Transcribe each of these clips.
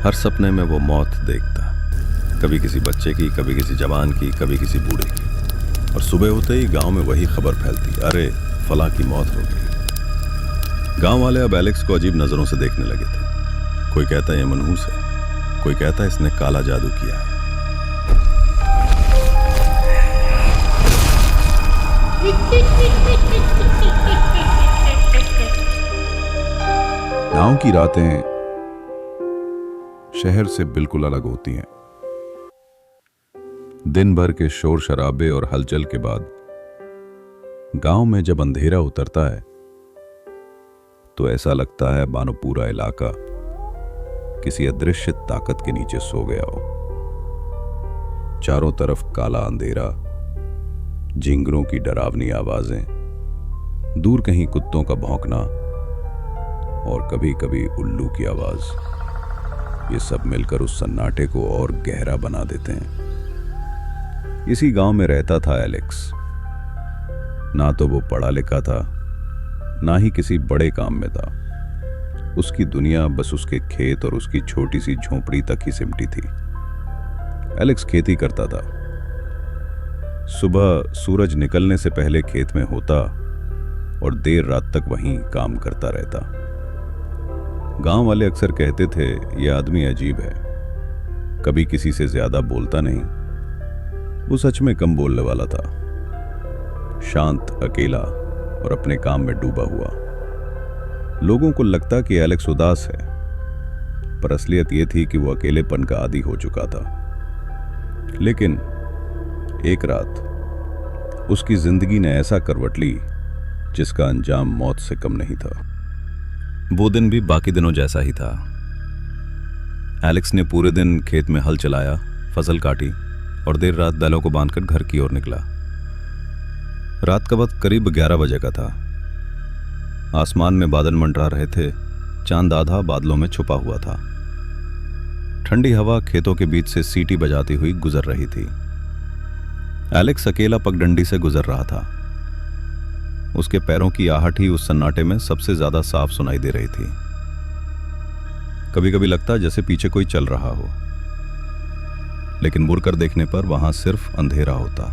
हर सपने में वो मौत देखता, कभी किसी बच्चे की, कभी किसी जवान की, कभी किसी बूढ़े की। और सुबह होते ही गांव में वही खबर फैलती, अरे फलां की मौत हो गई। गांव वाले अब एलेक्स को अजीब नजरों से देखने लगे थे। कोई कहता है ये मनहूस है, कोई कहता है इसने काला जादू किया है। गांव की रातें शहर से बिल्कुल अलग होती हैं। दिन भर के शोर शराबे और हलचल के बाद गांव में जब अंधेरा उतरता है तो ऐसा लगता है मानो पूरा इलाका किसी अदृश्य ताकत के नीचे सो गया हो। चारों तरफ काला अंधेरा, झिंगरों की डरावनी आवाजें, दूर कहीं कुत्तों का भौंकना और कभी कभी उल्लू की आवाज, ये सब मिलकर उस सन्नाटे को और गहरा बना देते हैं। इसी गांव में रहता था एलेक्स। ना तो वो पढ़ा लिखा था, ना ही किसी बड़े काम में था। उसकी दुनिया बस उसके खेत और उसकी छोटी सी झोंपड़ी तक ही सिमटी थी। एलेक्स खेती करता था। सुबह सूरज निकलने से पहले खेत में होता और देर रात तक वहीं काम करता रहता। गांव वाले अक्सर कहते थे यह आदमी अजीब है, कभी किसी से ज्यादा बोलता नहीं। वो सच में कम बोलने वाला था, शांत, अकेला और अपने काम में डूबा हुआ। लोगों को लगता कि एलेक्स उदास है, पर असलियत यह थी कि वो अकेलेपन का आदी हो चुका था। लेकिन एक रात उसकी जिंदगी ने ऐसा करवट ली जिसका अंजाम मौत से कम नहीं था। वो दिन भी बाकी दिनों जैसा ही था। एलेक्स ने पूरे दिन खेत में हल चलाया, फसल काटी और देर रात बैलों को बांधकर घर की ओर निकला। रात का वक्त करीब 11 बजे का था। आसमान में बादल मंडरा रहे थे, चांद आधा बादलों में छुपा हुआ था। ठंडी हवा खेतों के बीच से सीटी बजाती हुई गुजर रही थी। एलेक्स अकेला पगडंडी से गुजर रहा था। उसके पैरों की आहट ही उस सन्नाटे में सबसे ज्यादा साफ सुनाई दे रही थी। कभी कभी लगता जैसे पीछे कोई चल रहा हो, लेकिन मुड़कर देखने पर वहां सिर्फ अंधेरा होता।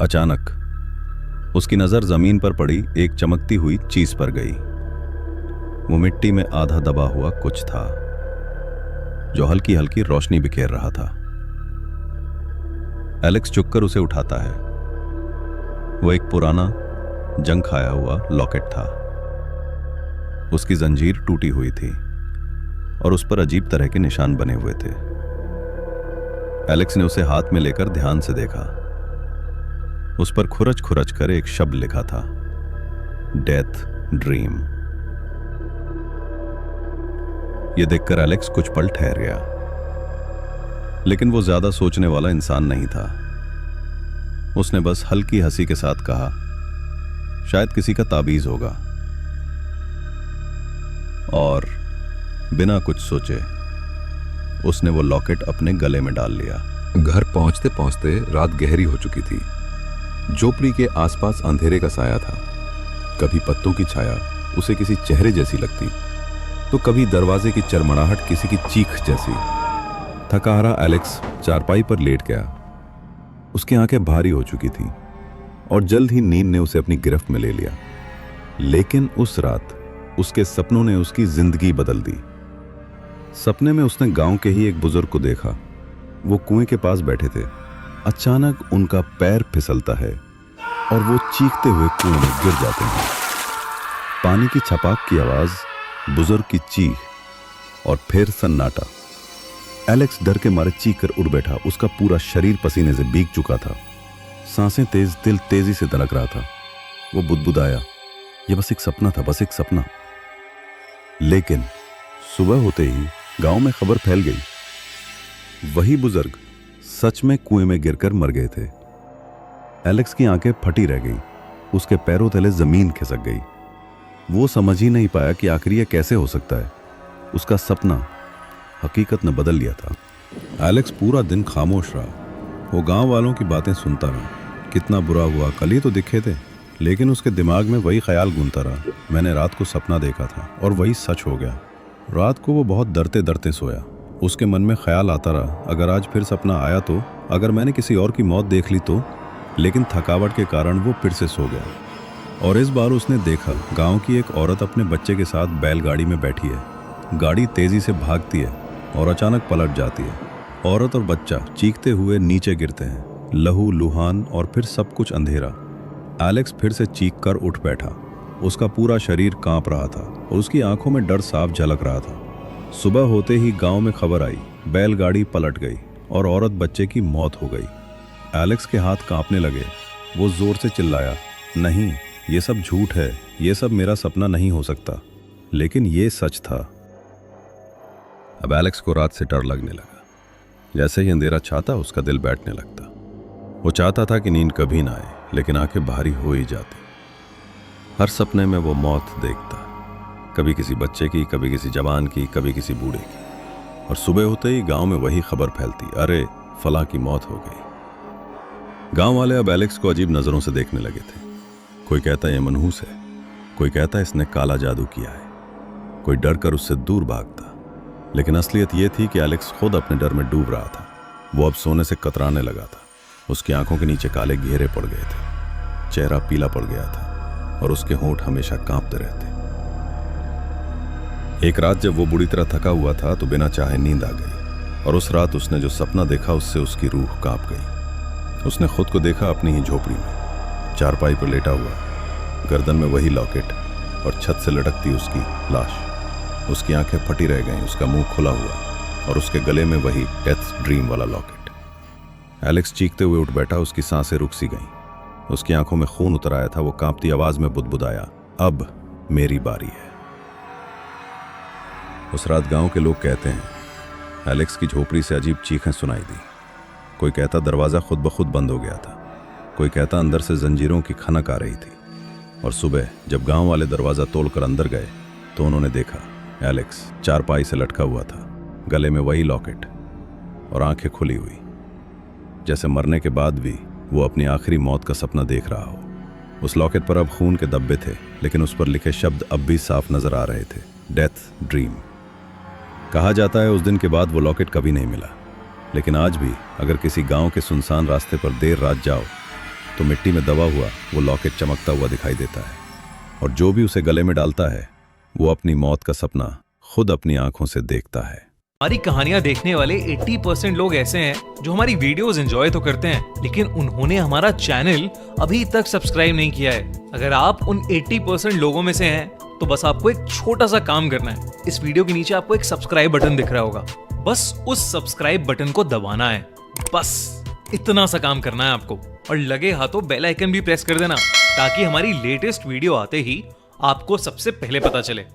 अचानक उसकी नजर जमीन पर पड़ी एक चमकती हुई चीज पर गई। वो मिट्टी में आधा दबा हुआ कुछ था जो हल्की हल्की रोशनी बिखेर रहा था। एलेक्स झुककर उसे उठाता है। वो एक पुराना जंग खाया हुआ लॉकेट था। उसकी जंजीर टूटी हुई थी और उस पर अजीब तरह के निशान बने हुए थे। एलेक्स ने उसे हाथ में लेकर ध्यान से देखा। उस पर खुरच खुरच कर एक शब्द लिखा था, डेथ ड्रीम। यह देखकर एलेक्स कुछ पल ठहर गया, लेकिन वो ज्यादा सोचने वाला इंसान नहीं था। उसने बस हल्की हंसी के साथ कहा, शायद किसी का ताबीज होगा। और बिना कुछ सोचे उसने वो लॉकेट अपने गले में डाल लिया। घर पहुंचते पहुंचते रात गहरी हो चुकी थी। झोपड़ी के आसपास अंधेरे का साया था। कभी पत्तों की छाया उसे किसी चेहरे जैसी लगती, तो कभी दरवाजे की चरमराहट किसी की चीख जैसी। थका हारा एलेक्स चारपाई पर लेट गया। उसकी आंखें भारी हो चुकी थी और जल्द ही नींद ने उसे अपनी गिरफ्त में ले लिया। लेकिन उस रात उसके सपनों ने उसकी जिंदगी बदल दी। सपने में उसने गांव के ही एक बुजुर्ग को देखा। वो कुएं के पास बैठे थे। अचानक उनका पैर फिसलता है और वो चीखते हुए कुएं में गिर जाते हैं। पानी की छपाक की आवाज, बुजुर्ग की चीख और फिर सन्नाटा। एलेक्स डर के मारे चीख कर उठ बैठा। उसका पूरा शरीर पसीने से भीग चुका था। सांसें तेज, दिल तेजी से धड़क रहा था। वो बुदबुदाया, यह बस एक सपना था, बस एक सपना। लेकिन सुबह होते ही गांव में खबर फैल गई, वही बुजुर्ग सच में कुएं में गिरकर मर गए थे। एलेक्स की आंखें फटी रह गई। उसके पैरों तले जमीन खिसक गई। वो समझ ही नहीं पाया कि आखिर यह कैसे हो सकता है। उसका सपना हकीकत ने बदल लिया था। एलेक्स पूरा दिन खामोश रहा। वो गांव वालों की बातें सुनता रहा, कितना बुरा हुआ, कल ही तो दिखे थे। लेकिन उसके दिमाग में वही ख्याल गूंजता रहा, मैंने रात को सपना देखा था और वही सच हो गया। रात को वो बहुत डरते डरते सोया। उसके मन में ख्याल आता रहा, अगर आज फिर सपना आया तो, अगर मैंने किसी और की मौत देख ली तो। लेकिन थकावट के कारण वो फिर से सो गया। और इस बार उसने देखा गांव की एक औरत अपने बच्चे के साथ बैलगाड़ी में बैठी है। गाड़ी तेजी से भागती है और अचानक पलट जाती है। औरत और बच्चा चीखते हुए नीचे गिरते हैं। लहू लुहान और फिर सब कुछ अंधेरा। एलेक्स फिर से चीख कर उठ बैठा। उसका पूरा शरीर कांप रहा था और उसकी आंखों में डर साफ झलक रहा था। सुबह होते ही गांव में खबर आई, बैलगाड़ी पलट गई और औरत बच्चे की मौत हो गई। एलेक्स के हाथ कांपने लगे। वो जोर से चिल्लाया, नहीं, ये सब झूठ है, ये सब मेरा सपना नहीं हो सकता। लेकिन ये सच था। अब एलेक्स को रात से डर लगने लगा। जैसे ही अंधेरा छाता उसका दिल बैठने लगता। वो चाहता था कि नींद कभी ना आए, लेकिन आंखें भारी हो ही जाती। हर सपने में वो मौत देखता, कभी किसी बच्चे की, कभी किसी जवान की, कभी किसी बूढ़े की। और सुबह होते ही गांव में वही खबर फैलती, अरे फलां की मौत हो गई। गांव वाले अब एलेक्स को अजीब नजरों से देखने लगे थे। कोई कहता ये मनहूस है, कोई कहता इसने काला जादू किया है, कोई डर कर उससे दूर भागता। लेकिन असलियत ये थी कि एलेक्स खुद अपने डर में डूब रहा था। वो अब सोने से कतराने लगा था। उसकी आंखों के नीचे काले घेरे पड़ गए थे, चेहरा पीला पड़ गया था और उसके होंठ हमेशा कांपते रहते। एक रात जब वो बुरी तरह थका हुआ था तो बिना चाहे नींद आ गई। और उस रात उसने जो सपना देखा उससे उसकी रूह कांप गई। उसने खुद को देखा अपनी ही झोपड़ी में, चारपाई पर लेटा हुआ, गर्दन में वही लॉकेट और छत से लटकती उसकी लाश। उसकी आंखें फटी रह गईं, उसका मुंह खुला हुआ और उसके गले में वही डेथ ड्रीम वाला लॉकेट। एलेक्स चीखते हुए उठ बैठा। उसकी सांसें रुक सी गईं। उसकी आंखों में खून उतर आया था। वो कांपती आवाज में बुदबुदाया, अब मेरी बारी है। उस रात गांव के लोग कहते हैं एलेक्स की झोपड़ी से अजीब चीखें सुनाई दी। कोई कहता दरवाजा खुद ब खुद बंद हो गया था, कोई कहता अंदर से जंजीरों की खनक आ रही थी। और सुबह जब गांव वाले दरवाजा तोड़कर अंदर गए तो उन्होंने देखा एलेक्स चारपाई से लटका हुआ था, गले में वही लॉकेट और आंखें खुली हुई, जैसे मरने के बाद भी वो अपनी आखिरी मौत का सपना देख रहा हो। उस लॉकेट पर अब खून के धब्बे थे, लेकिन उस पर लिखे शब्द अब भी साफ नजर आ रहे थे, डेथ ड्रीम। कहा जाता है उस दिन के बाद वो लॉकेट कभी नहीं मिला। लेकिन आज भी अगर किसी गांव के सुनसान रास्ते पर देर रात जाओ तो मिट्टी में दबा हुआ वो लॉकेट चमकता हुआ दिखाई देता है। और जो भी उसे गले में डालता है वो अपनी मौत का सपना खुद अपनी आंखों से देखता है। हमारी कहानियां देखने वाले 80% लोग ऐसे हैं जो हमारी वीडियोस एंजॉय तो करते हैं, लेकिन उन्होंने हमारा चैनल अभी तक सब्सक्राइब नहीं किया है। अगर आप उन 80% लोगों में से हैं तो बस आपको एक छोटा सा काम करना है। इस वीडियो के नीचे आपको एक सब्सक्राइब बटन दिख रहा होगा, बस उस सब्सक्राइब बटन को दबाना है। बस इतना सा काम करना है आपको। और लगे हाथों बेल आइकन भी प्रेस कर देना ताकि हमारी लेटेस्ट वीडियो आते ही आपको सबसे पहले पता चले।